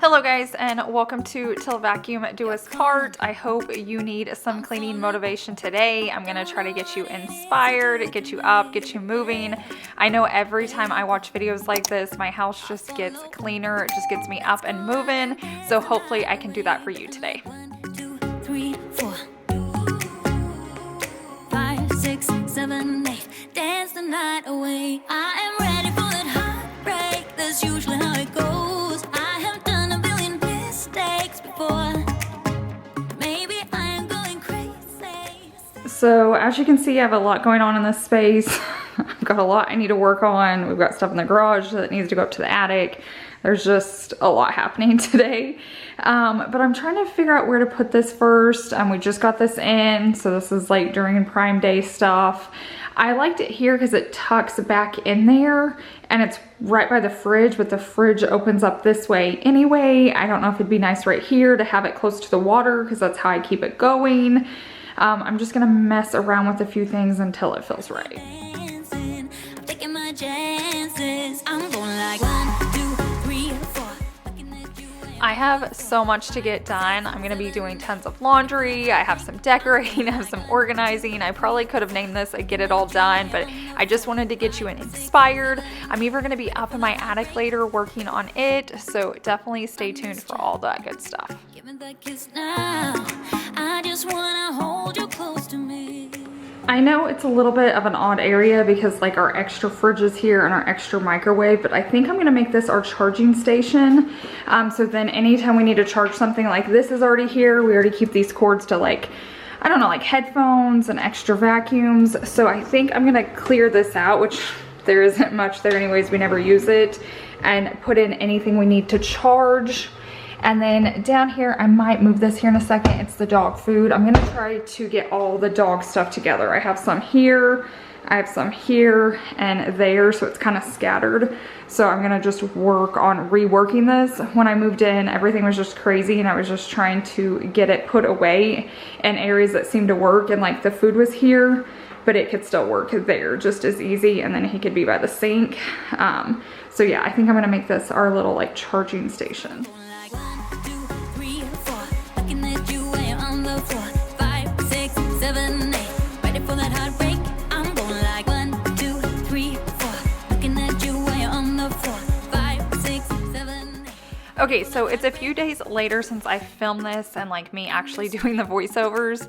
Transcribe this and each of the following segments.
Hello guys, and welcome to Till Vacuum Do Us Part. I hope you need some cleaning motivation today. I'm gonna try to get you inspired, get you up, get you moving. I know every time I watch videos like this, my house just gets cleaner. It just gets me up and moving. So hopefully I can do that for you today. 1, 2, 3, 4, 5, 6, 7, 8. Dance the night away. I am ready for that heartbreak. That's usually how it goes. I have done a billion mistakes before. Maybe I am going crazy. So as you can see, I have a lot going on in this space. I've got a lot I need to work on. We've got stuff in the garage that needs to go up to the attic. There's just a lot happening today. But I'm trying to figure out where to put this first. We just got this in, so this is like during Prime Day stuff. I liked it here because it tucks back in there and it's right by the fridge, but the fridge opens up this way anyway. I don't know if it'd be nice right here to have it close to the water because that's how I keep it going. I'm just gonna mess around with a few things until it feels right. I'm taking my chances. I'm going like 1, 2, 3, 4. I have so much to get done. I'm gonna be doing tons of laundry. I have some decorating, I have some organizing. I probably could have named this a Get It All Done, but I just wanted to get you inspired. I'm even gonna be up in my attic later working on it, so definitely stay tuned for all that good stuff. Give me that kiss now. I just wanna hold you close to me. I know it's a little bit of an odd area because like our extra fridge is here and our extra microwave, but I think I'm gonna make this our charging station. So then anytime we need to charge something, like this is already here. We already keep these cords to like, I don't know, like headphones and extra vacuums. So I think I'm gonna clear this out, which there isn't much there anyways, we never use it, and put in anything we need to charge. And then down here, I might move this here in a second. It's the dog food. I'm gonna try to get all the dog stuff together. I have some here, I have some here and there, so it's kind of scattered. So I'm gonna just work on reworking this. When I moved in, everything was just crazy and I was just trying to get it put away in areas that seemed to work, and like the food was here, but it could still work there just as easy, and then he could be by the sink. So yeah, I think I'm gonna make this our little like charging station. Okay, so it's a few days later since I filmed this and like me actually doing the voiceovers.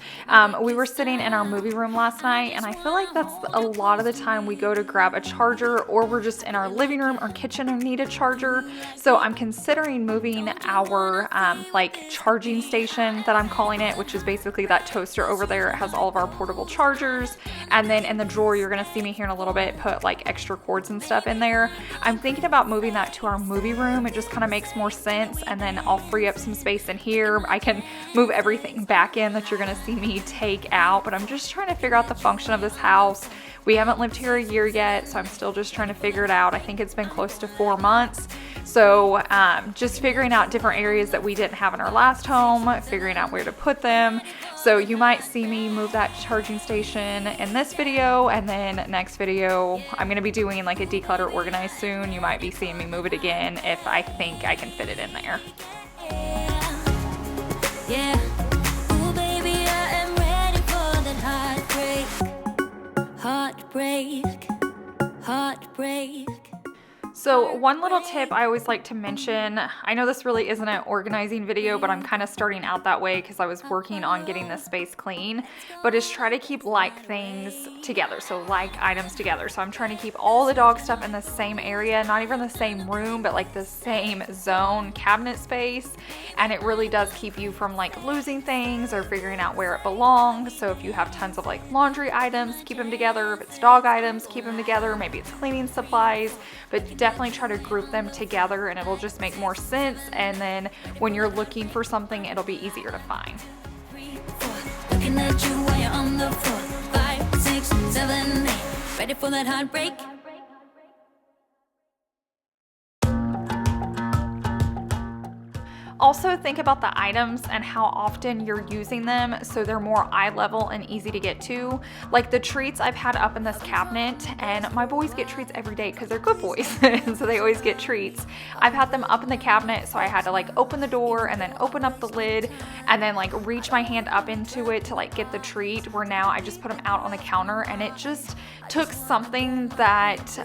We were sitting in our movie room last night, and I feel like that's a lot of the time we go to grab a charger, or we're just in our living room or kitchen and need a charger. So I'm considering moving our like charging station that I'm calling it, which is basically that toaster over there. It has all of our portable chargers, and then in the drawer you're gonna see me here in a little bit put like extra cords and stuff in there. I'm thinking about moving that to our movie room. It just kind of makes more sense, and then I'll free up some space in here. I can move everything back in that you're gonna see me take out, but I'm just trying to figure out the function of this house. We haven't lived here a year yet, so I'm still just trying to figure it out. I think it's been close to 4 months. So just figuring out different areas that we didn't have in our last home, figuring out where to put them. So you might see me move that charging station in this video, and then next video I'm gonna be doing like a declutter organize soon. You might be seeing me move it again if I think I can fit it in there. Yeah. Ooh, baby, I am ready for that heartbreak. Heartbreak. So one little tip I always like to mention, I know this really isn't an organizing video, but I'm kind of starting out that way because I was working on getting this space clean, but is try to keep like things together, so like items together. So I'm trying to keep all the dog stuff in the same area, not even the same room, but like the same zone, cabinet space, and it really does keep you from like losing things or figuring out where it belongs. So if you have tons of like laundry items, keep them together. If it's dog items, keep them together. Maybe it's cleaning supplies, but definitely try to group them together, and it'll just make more sense, and then when you're looking for something, it'll be easier to find. 3, 4, looking at you while you're on the floor. 5, 6, 7, 8, ready for that heartbreak. Also think about the items and how often you're using them so they're more eye level and easy to get to. Like the treats I've had up in this cabinet, and my boys get treats every day because they're good boys, so they always get treats. I've had them up in the cabinet, so I had to like open the door and then open up the lid and then like reach my hand up into it to like get the treat, where now I just put them out on the counter, and it just took something that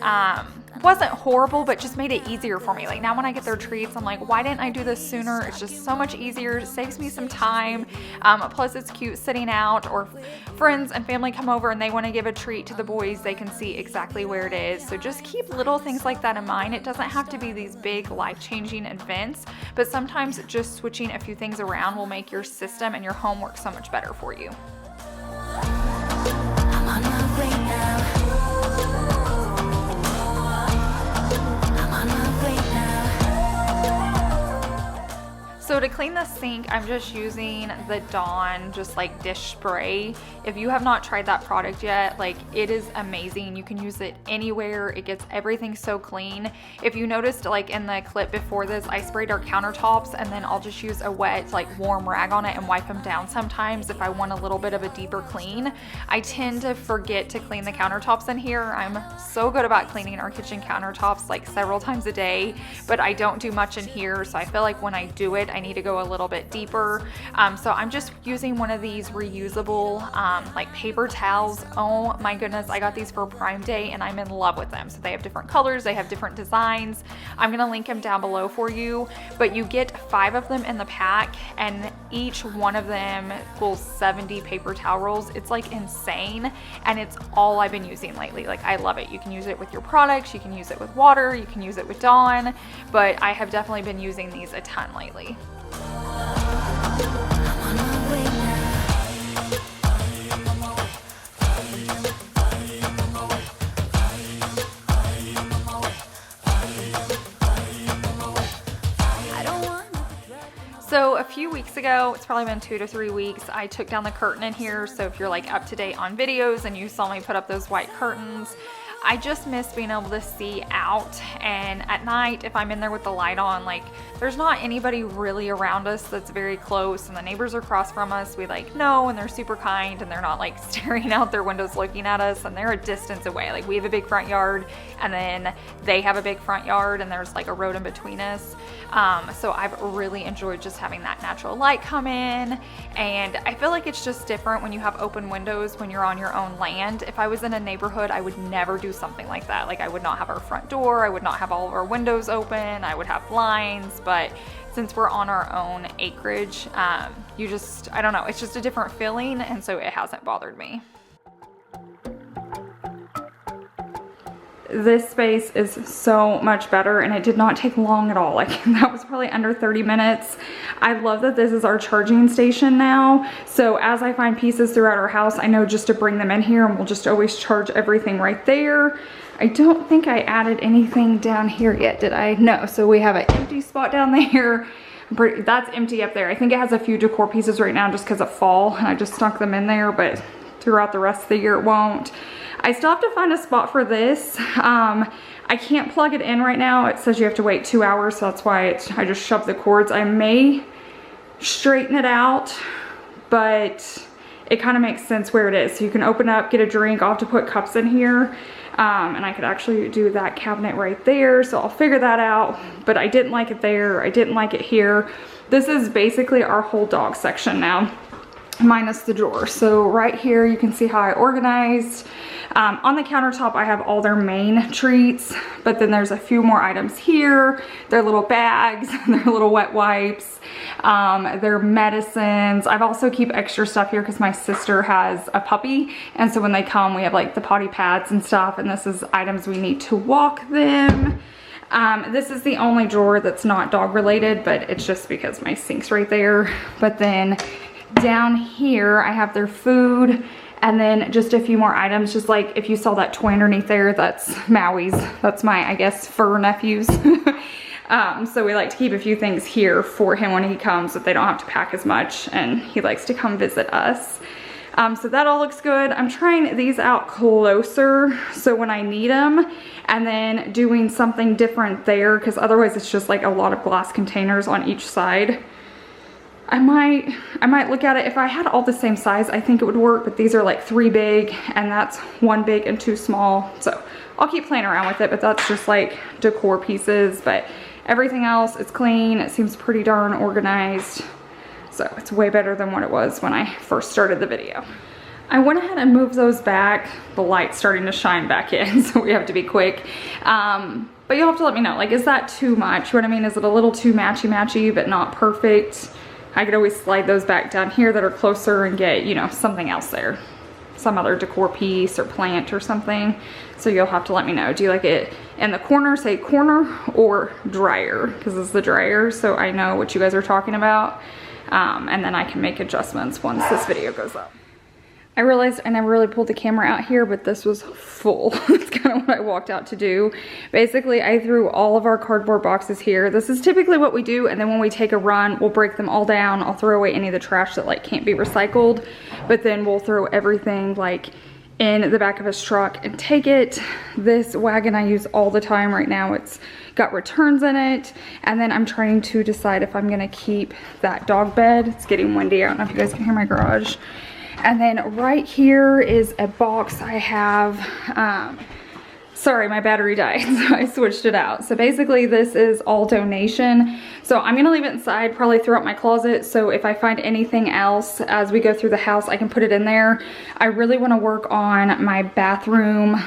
wasn't horrible, but just made it easier for me. Like now when I get their treats, I'm like, why didn't I do this sooner? It's just so much easier. It saves me some time. Plus it's cute sitting out, or friends and family come over and they want to give a treat to the boys, they can see exactly where it is. So just keep little things like that in mind. It doesn't have to be these big life-changing events, but sometimes just switching a few things around will make your system and your home work so much better for you. I'm on my way now. So to clean the sink, I'm just using the Dawn just like dish spray. If you have not tried that product yet, like it is amazing. You can use it anywhere. It gets everything so clean. If you noticed, like in the clip before this, I sprayed our countertops and then I'll just use a wet like warm rag on it and wipe them down sometimes if I want a little bit of a deeper clean. I tend to forget to clean the countertops in here. I'm so good about cleaning our kitchen countertops like several times a day, but I don't do much in here. So I feel like when I do it, I need to go a little bit deeper. So I'm just using one of these reusable like paper towels. Oh my goodness, I got these for Prime Day and I'm in love with them. So they have different colors, they have different designs. I'm gonna link them down below for you, but you get 5 of them in the pack and each one of them equals 70 paper towel rolls. It's like insane, and it's all I've been using lately. Like I love it. You can use it with your products, you can use it with water, you can use it with Dawn, but I have definitely been using these a ton lately. So a few weeks ago, it's probably been 2 to 3 weeks, I took down the curtain in here. So if you're like up to date on videos and you saw me put up those white curtains, I just miss being able to see out, and at night if I'm in there with the light on, like there's not anybody really around us that's very close, and the neighbors are across from us, we like know, and they're super kind and they're not like staring out their windows looking at us, and they're a distance away. Like we have a big front yard and then they have a big front yard and there's like a road in between us. So I've really enjoyed just having that natural light come in, and I feel like it's just different when you have open windows when you're on your own land. If I was in a neighborhood, I would never do something like that. Like I would not have our front door, I would not have all of our windows open, I would have blinds, but since we're on our own acreage, I don't know, it's just a different feeling, and so it hasn't bothered me. This space is so much better, and it did not take long at all. Like that was probably under 30 minutes. I love that this is our charging station now. So as I find pieces throughout our house, I know just to bring them in here, and we'll just always charge everything right there. I don't think I added anything down here yet, did I? No, so we have an empty spot down there. That's empty up there. I think it has a few decor pieces right now just because of fall, and I just stuck them in there, but throughout the rest of the year it won't. I still have to find a spot for this. I can't plug it in right now. It says you have to wait 2 hours, so that's why I just shoved the cords. I may straighten it out, but it kind of makes sense where it is. So you can open up, get a drink. I'll have to put cups in here, and I could actually do that cabinet right there. So I'll figure that out, but I didn't like it there. I didn't like it here. This is basically our whole dog section now, minus the drawer. So right here you can see how I organized. On the countertop I have all their main treats, but then there's a few more items here. Their little bags, their little wet wipes, their medicines. I've also keep extra stuff here because my sister has a puppy, and so when they come we have like the potty pads and stuff, and this is items we need to walk them. This is the only drawer that's not dog related, but it's just because my sink's right there. But then down here I have their food, and then just a few more items. Just like if you saw that toy underneath there, that's Maui's. That's my, I guess, fur nephews. So we like to keep a few things here for him when he comes, so they don't have to pack as much, and he likes to come visit us. So that all looks good. I'm trying these out closer so when I need them, and then doing something different there, because otherwise it's just like a lot of glass containers on each side. I might look at it. If I had all the same size, I think it would work, but these are like 3 big and that's 1 big and 2 small. So I'll keep playing around with it, but that's just like decor pieces. But everything else is clean. It seems pretty darn organized. So it's way better than what it was when I first started the video. I went ahead and moved those back. The light's starting to shine back in, so we have to be quick. But you'll have to let me know, like, is that too much? You know what I mean? Is it a little too matchy-matchy, but not perfect? I could always slide those back down here that are closer and get, you know, something else there. Some other decor piece or plant or something. So you'll have to let me know. Do you like it in the corner, say corner, or dryer? Because it's the dryer, so I know what you guys are talking about. And then I can make adjustments once this video goes up. I realized I never really pulled the camera out here, but this was full. That's kind of what I walked out to do. Basically, I threw all of our cardboard boxes here. This is typically what we do, and then when we take a run, we'll break them all down. I'll throw away any of the trash that like can't be recycled, but then we'll throw everything like in the back of his truck and take it. This wagon I use all the time right now. It's got returns in it, and then I'm trying to decide if I'm gonna keep that dog bed. It's getting windy. I don't know if you guys can hear my garage. And then right here is a box I have. Sorry, my battery died, so I switched it out. So basically this is all donation. So I'm gonna leave it inside, probably throw out my closet. So if I find anything else as we go through the house, I can put it in there. I really wanna work on my bathroom,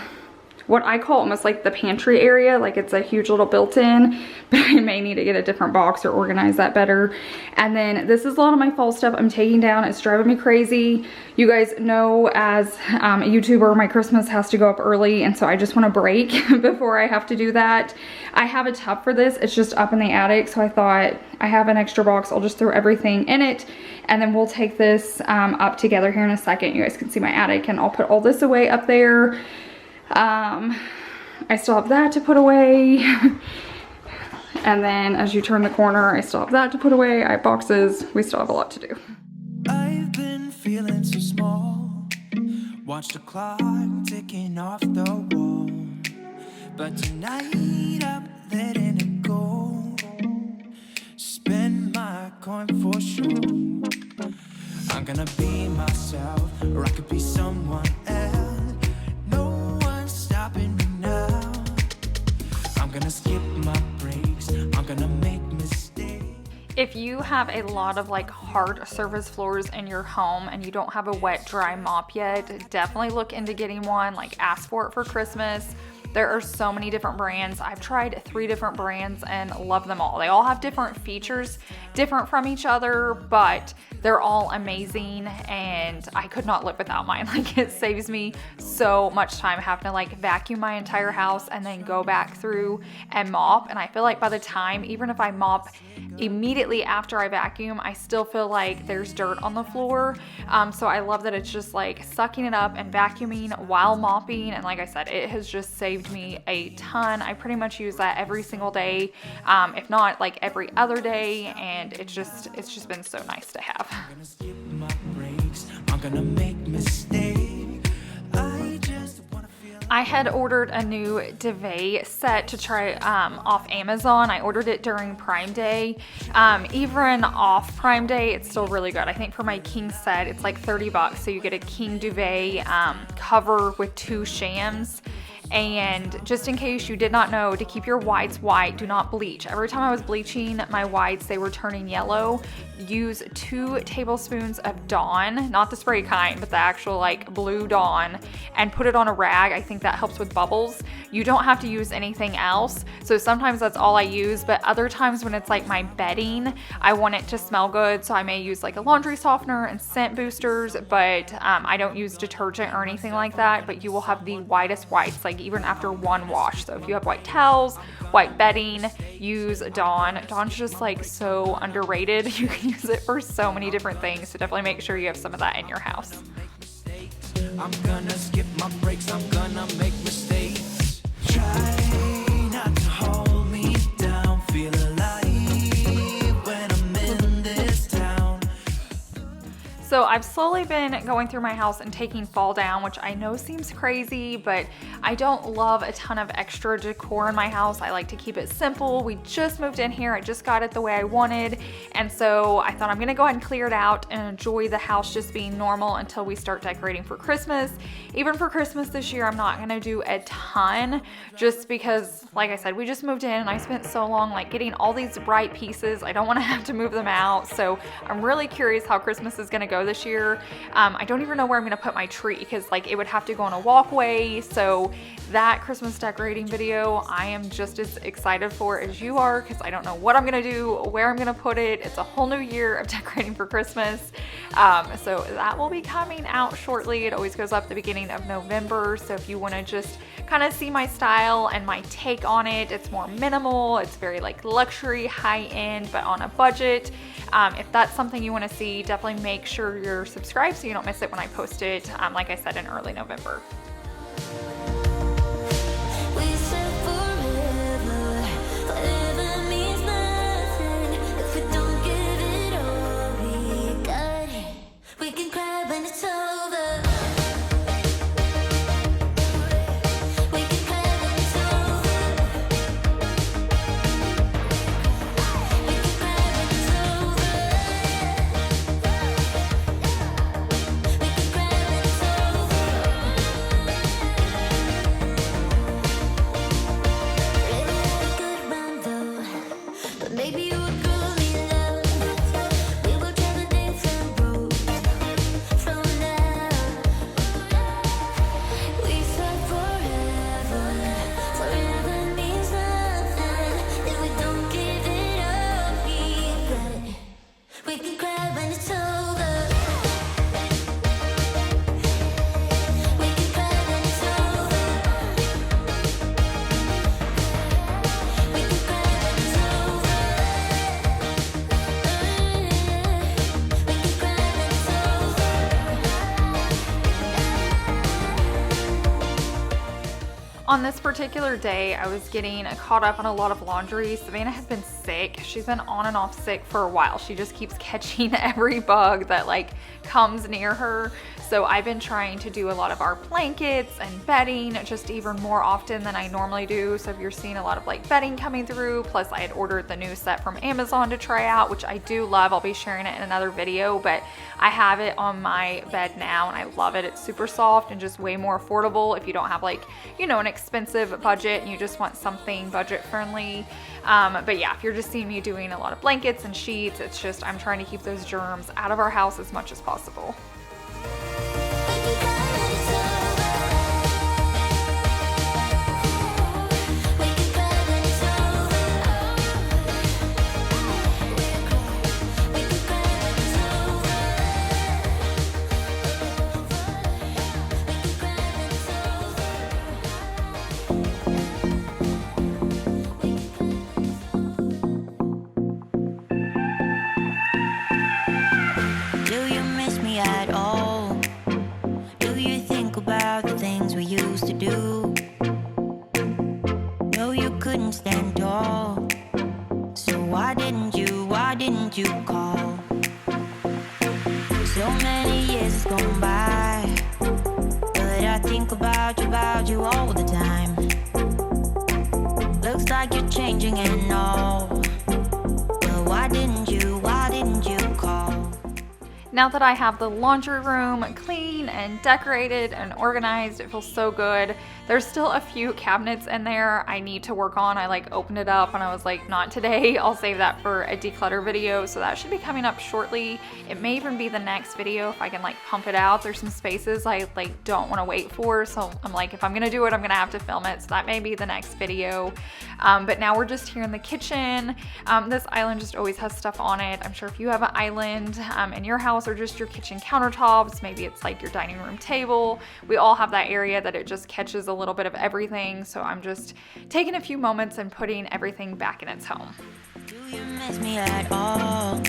what I call almost like the pantry area. Like it's a huge little built-in, but I may need to get a different box or organize that better. And then this is a lot of my fall stuff I'm taking down. It's driving me crazy. You guys know, as a YouTuber, my Christmas has to go up early, and so I just want to break before I have to do that. I have a tub for this. It's just up in the attic, so I thought I have an extra box. I'll just throw everything in it, and then we'll take this up together here in a second. You guys can see my attic, and I'll put all this away up there. I still have that to put away. And then as you turn the corner, I still have that to put away. I have boxes. We still have a lot to do. I've been feeling so small. Watch the clock ticking off the wall. But tonight I'm letting it go. Spend my coin for sure. I'm gonna be myself, or I could be someone else. I'm gonna skip my breaks. I'm gonna make mistakes. If you have a lot of like hard surface floors in your home and you don't have a wet dry mop yet, definitely look into getting one. Like, ask for it for Christmas. There are so many different brands. I've tried 3 different brands and love them all. They all have different features, different from each other, but they're all amazing, and I could not live without mine. Like, it saves me so much time having to like vacuum my entire house and then go back through and mop. And I feel like by the time, even if I mop immediately after I vacuum, I still feel like there's dirt on the floor. So I love that it's just like sucking it up and vacuuming while mopping. And like I said, it has just saved me a ton. I pretty much use that every single day, if not like every other day, and it's just been so nice to have. I'm gonna skip my breaks. I'm gonna make mistakes. I had ordered a new duvet set to try off Amazon. I ordered it during Prime Day. Even off Prime Day, it's still really good. I think for my king set, it's like $30. So you get a king duvet cover with 2 shams. And just in case you did not know, to keep your whites white, do not bleach. Every time I was bleaching my whites, they were turning yellow. Use 2 tablespoons of Dawn, not the spray kind, but the actual like blue Dawn, and put it on a rag. I think that helps with bubbles. You don't have to use anything else. So sometimes that's all I use, but other times when it's like my bedding, I want it to smell good. So I may use like a laundry softener and scent boosters, but I don't use detergent or anything like that. But you will have the whitest whites, like even after 1 wash. So if you have white towels, white bedding, use Dawn. Dawn's just like so underrated. You can use it for so many different things. So definitely make sure you have some of that in your house. I'm gonna skip my breaks. I'm gonna make mistakes. Try not to hold me down. Feel alive when I'm in this town. So I've slowly been going through my house and taking fall down, which I know seems crazy, but I don't love a ton of extra decor in my house. I like to keep it simple. We just moved in here. I just got it the way I wanted. And so I thought I'm gonna go ahead and clear it out and enjoy the house just being normal until we start decorating for Christmas. Even for Christmas this year, I'm not gonna do a ton just because, like I said, we just moved in and I spent so long like getting all these bright pieces. I don't wanna have to move them out. So I'm really curious how Christmas is gonna go this year. I don't even know where I'm gonna put my tree because like it would have to go on a walkway. So that Christmas decorating video, I am just as excited for as you are because I don't know what I'm gonna do, where I'm gonna put it. It's a whole new year of decorating for Christmas. So that will be coming out shortly. It always goes up the beginning of November. So if you wanna just kind of see my style and my take on it, it's more minimal. It's very like luxury, high end, but on a budget. If that's something you wanna see, definitely make sure you're subscribed so you don't miss it when I post it, like I said, in early November. We said forever, forever means nothing if we don't give it all we got. We can cry when it's over. We can cry when it's over. We can cry when it's over. We can cry when it's over. Really had a good run though, but maybe you would prove me love. We will travel different roads from now. We said forever, forever means nothing if we don't give it up. We can cry when it's over. We can cry when it's over. We can cry when it's over. We can cry when it's over. On this particular day, I was getting caught up on a lot of laundry. Savannah has been sick. She's been on and off sick for a while. She just keeps catching every bug that like comes near her. So I've been trying to do a lot of our blankets and bedding just even more often than I normally do. So if you're seeing a lot of like bedding coming through, plus I had ordered the new set from Amazon to try out, which I do love. I'll be sharing it in another video, but I have it on my bed now and I love it. It's super soft and just way more affordable if you don't have like, you know, an expensive budget and you just want something budget friendly. But yeah, if you're just seeing me doing a lot of blankets and sheets, it's just I'm trying to keep those germs out of our house as much as possible. We can cry when it's over. We can cry when it's over. We can cry when it's over. We can cry when it's over. Do you miss me at all? Do you think about the things we used to do? No, you couldn't stand tall. So why didn't you call? So many years has gone by, but I think about you all the time. Looks like you're changing and all, but why didn't you call? Now that I have the laundry room clean and decorated and organized, it feels so good. There's still a few cabinets in there I need to work on. I like opened it up and I was like, not today. I'll save that for a declutter video. So that should be coming up shortly. It may even be the next video if I can like pump it out. There's some spaces I like don't want to wait for. So I'm like, if I'm going to do it, I'm going to have to film it. So that may be the next video. But now we're just here in the kitchen. This island just always has stuff on it. I'm sure if you have an island in your house or just your kitchen countertops, maybe it's like your dining room table. We all have that area that it just catches a little bit of everything. So I'm just taking a few moments and putting everything back in its home. Do you miss me at all?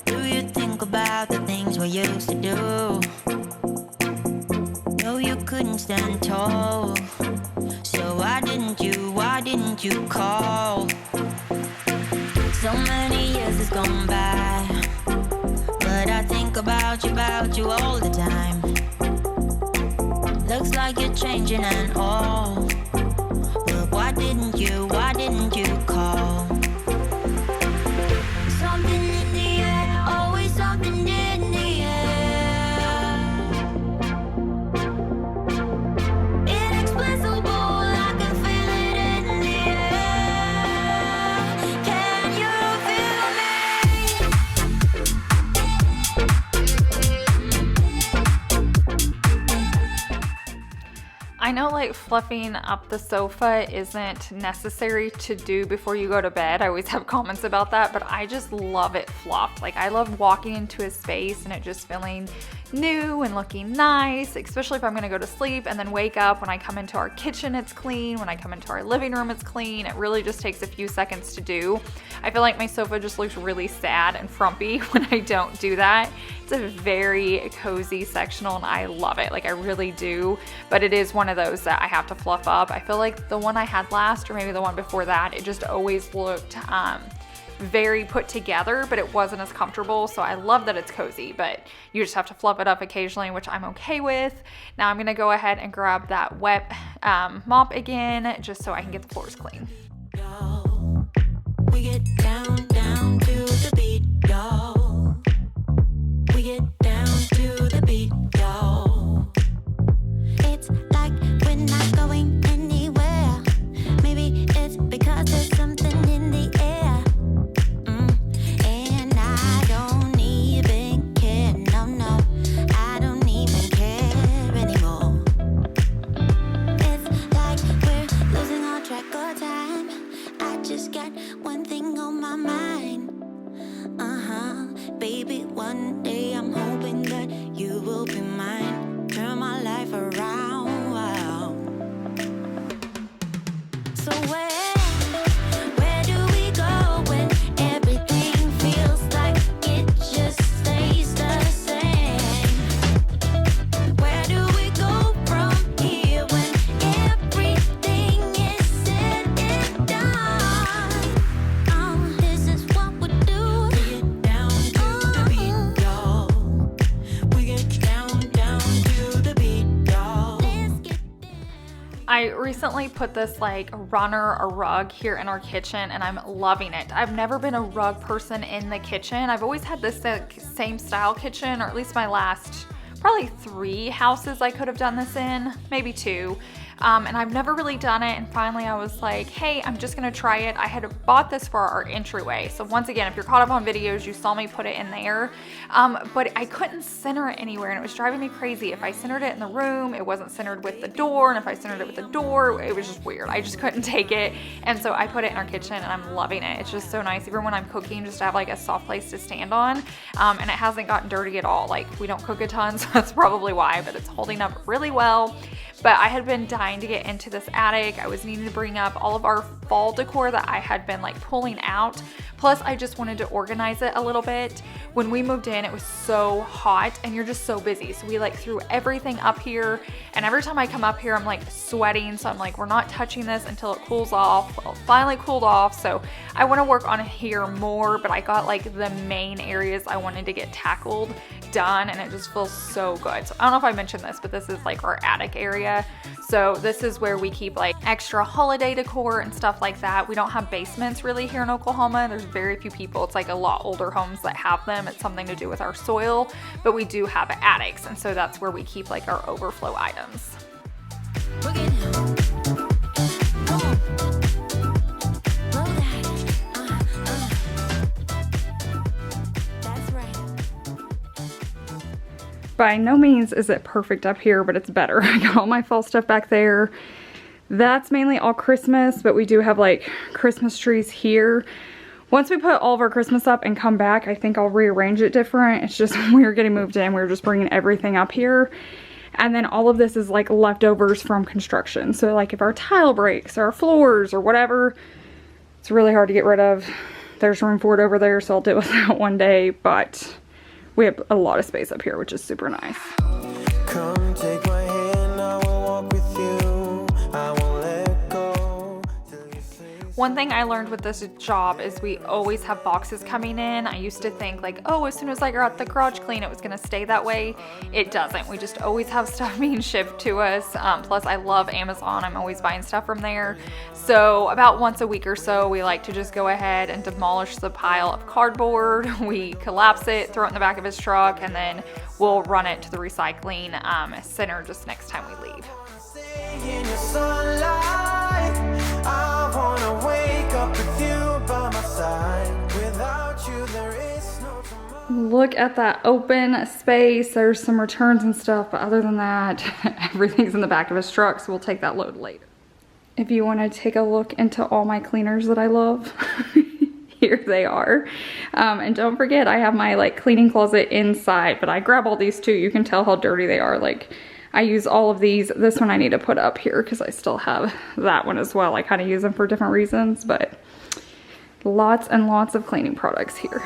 Do you think about the things we used to do? No, you couldn't stand tall. So why didn't you call? So many years has gone by, but I think about about you all the time. Looks like you're changing and all. Well, why didn't you call? Something in the air, always something in the air. Inexplicable, I can feel it in the air. Can you feel me? I know like fluffing up the sofa isn't necessary to do before you go to bed. I always have comments about that, but I just love it fluffed. Like I love walking into a space and it just feeling new and looking nice, especially if I'm gonna go to sleep and then wake up. When I come into our kitchen, it's clean. When I come into our living room, it's clean. It really just takes a few seconds to do. I feel like my sofa just looks really sad and frumpy when I don't do that. It's a very cozy sectional and I love it. Like I really do, but it is one of those that I have to fluff up. I feel like the one I had last, or maybe the one before that, it just always looked very put together, but it wasn't as comfortable. So I love that it's cozy, but you just have to fluff it up occasionally, which I'm okay with. Now I'm gonna go ahead and grab that wet mop again, just so I can get the floors clean. We get down, down to the beat, y'all. We get down to the beat, y'all. It's like we're not going anywhere. Maybe it's because there's something in the air. And I don't even care, no, I don't even care anymore. It's like we're losing all track of time. I just got one thing on my mind. Baby, one day I'm hoping that you will be mine. Turn my life around, wow. So where do we go when everything feels like it just stays the same? Where do we go from here when everything is said and done? This is what we do. We get down to the beat, y'all. We get down to the beat, y'all. Let's get down. I recently put this like runner, a rug here in our kitchen, and I'm loving it. I've never been a rug person in the kitchen. I've always had this same style kitchen, or at least my last probably 3 houses I could have done this in, maybe 2. And I've never really done it, and finally I was like, hey, I'm just gonna try it. I had bought this for our entryway. So once again, if you're caught up on videos, you saw me put it in there, but I couldn't center it anywhere, and it was driving me crazy. If I centered it in the room, it wasn't centered with the door, and if I centered it with the door, it was just weird. I just couldn't take it, and so I put it in our kitchen, and I'm loving it. It's just so nice, even when I'm cooking, just to have like a soft place to stand on, and it hasn't gotten dirty at all. Like, we don't cook a ton, so that's probably why, but it's holding up really well. But I had been dying to get into this attic. I was needing to bring up all of our fall decor that I had been like pulling out. Plus, I just wanted to organize it a little bit. When we moved in, it was so hot and you're just so busy. So we like threw everything up here. And every time I come up here, I'm like sweating. So I'm like, we're not touching this until it cools off. Well, it finally cooled off. So I want to work on here more, but I got like the main areas I wanted to get tackled done, and it just feels so good. So I don't know if I mentioned this, but this is like our attic area. So this is where we keep like extra holiday decor and stuff like that. We don't have basements really here in Oklahoma. There's very few people. It's like a lot older homes that have them. It's something to do with our soil, but we do have attics, and so that's where we keep like our overflow items. By no means is it perfect up here, but it's better. I got all my fall stuff back there. That's mainly all Christmas, but we do have like Christmas trees here. Once we put all of our Christmas up and come back, I think I'll rearrange it different. It's just when we were getting moved in, we were just bringing everything up here. And then all of this is like leftovers from construction. So like if our tile breaks or our floors or whatever, it's really hard to get rid of. There's room for it over there, so I'll deal with that one day, but we have a lot of space up here, which is super nice. Come take my hand, I will walk with you. I won't let go till you say One thing I learned with this job is we always have boxes coming in. I used to think like, oh, as soon as I got the garage clean, it was gonna stay that way. It doesn't. We just always have stuff being shipped to us. Plus I love Amazon. I'm always buying stuff from there. So about once a week or so, we like to just go ahead and demolish the pile of cardboard. We collapse it, throw it in the back of his truck, and then we'll run it to the recycling center just next time we leave. In your sunlight, I wanna wake up with you by my side. Without you, there is no tomorrow. Look at that open space. There's some returns and stuff, but other than that, everything's in the back of his truck, so we'll take that load later. If you want to take a look into all my cleaners that I love, here they are. And don't forget, I have my like cleaning closet inside, but I grab all these too. You can tell how dirty they are. Like, I use all of these. This one I need to put up here because I still have that one as well. I kind of use them for different reasons, but lots and lots of cleaning products here.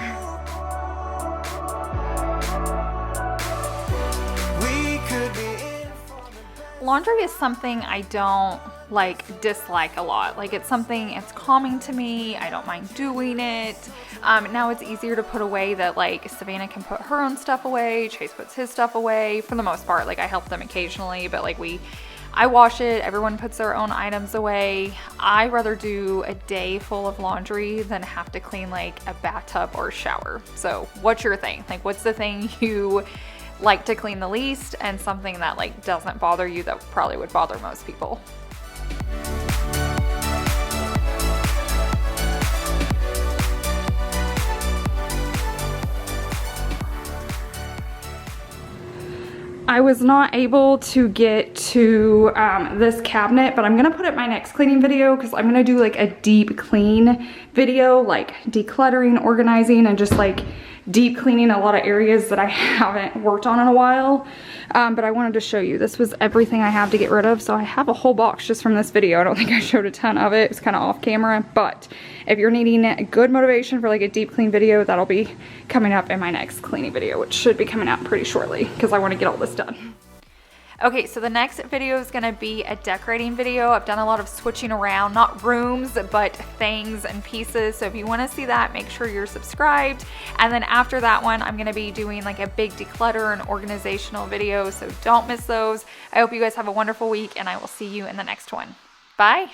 Laundry is something I don't like dislike a lot. Like, it's something, it's calming to me. I don't mind doing it. Now it's easier to put away that like Savannah can put her own stuff away, Chase puts his stuff away for the most part. Like, I help them occasionally, but like I wash it, everyone puts their own items away. I rather do a day full of laundry than have to clean like a bathtub or a shower. So what's your thing? Like, what's the thing you like to clean the least, and something that like doesn't bother you that probably would bother most people? I was not able to get to this cabinet, but I'm gonna put it in my next cleaning video because I'm gonna do like a deep clean video, like decluttering, organizing, and just like deep cleaning a lot of areas that I haven't worked on in a while. But I wanted to show you, this was everything I have to get rid of. So I have a whole box just from this video. I don't think I showed a ton of it. It's kind of off camera, but if you're needing good motivation for like a deep clean video, that'll be coming up in my next cleaning video, which should be coming out pretty shortly because I want to get all this done. Okay, so the next video is gonna be a decorating video. I've done a lot of switching around, not rooms, but things and pieces. So if you wanna see that, make sure you're subscribed. And then after that one, I'm gonna be doing like a big declutter and organizational video, so don't miss those. I hope you guys have a wonderful week, and I will see you in the next one. Bye.